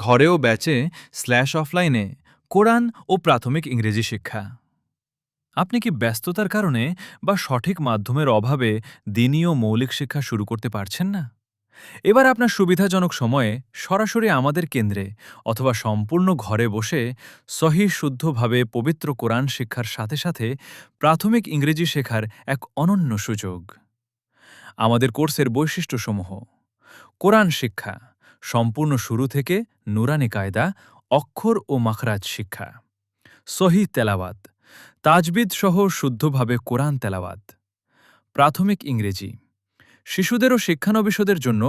ঘরে ও ব্যাচে অফলাইনে কোরআন ও প্রাথমিক ইংরেজি শিক্ষা। আপনি কি ব্যস্ততার কারণে বা সঠিক মাধ্যমের অভাবে দিনই ও মৌলিক শিক্ষা শুরু করতে পারছেন না? এবার আপনার সুবিধাজনক সময়ে সরাসরি আমাদের কেন্দ্রে অথবা সম্পূর্ণ ঘরে বসে সহি শুদ্ধভাবে পবিত্র কোরআন শিক্ষার সাথে সাথে প্রাথমিক ইংরেজি শেখার এক অনন্য সুযোগ। আমাদের কোর্সের বৈশিষ্ট্যসমূহ: কোরআন শিক্ষা সম্পূর্ণ শুরু থেকে নুরানি কায়দা, অক্ষর ও মাখরাজ শিক্ষা, সহি তেলাওয়াত, তাজবিদ সহ শুদ্ধভাবে কোরআন তেলাওয়াত, প্রাথমিক ইংরেজি শিশুদের ও শিক্ষানবিশদের জন্য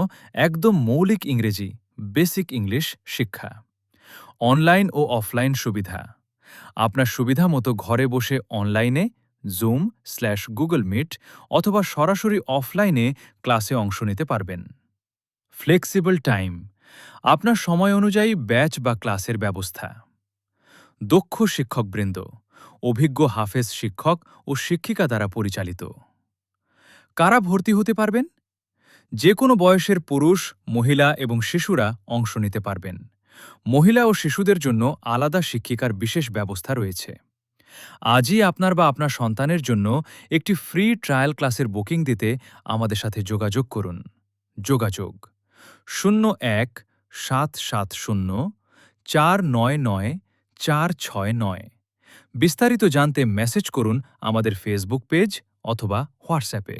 একদম মৌলিক ইংরেজি বেসিক ইংলিশ শিক্ষা, অনলাইন ও অফলাইন সুবিধা। আপনার সুবিধা মতো ঘরে বসে অনলাইনে জুম/গুগল মিট অথবা সরাসরি অফলাইনে ক্লাসে অংশ নিতে পারবেন। ফ্লেক্সিবল টাইম, আপনার সময় অনুযায়ী ব্যাচ বা ক্লাসের ব্যবস্থা। দক্ষ শিক্ষকবৃন্দ, অভিজ্ঞ হাফেজ শিক্ষক ও শিক্ষিকা দ্বারা পরিচালিত। কারা ভর্তি হতে পারবেন? যে কোনো বয়সের পুরুষ, মহিলা এবং শিশুরা অংশ নিতে পারবেন। মহিলা ও শিশুদের জন্য আলাদা শিক্ষিকার বিশেষ ব্যবস্থা রয়েছে। আজই আপনার বা আপনার সন্তানের জন্য একটি ফ্রি ট্রায়াল ক্লাসের বুকিং দিতে আমাদের সাথে যোগাযোগ করুন। যোগাযোগ 01-770-499-469। বিস্তারিত জানতে মেসেজ করুন আমাদের ফেসবুক পেজ অথবা হোয়াটসঅ্যাপে।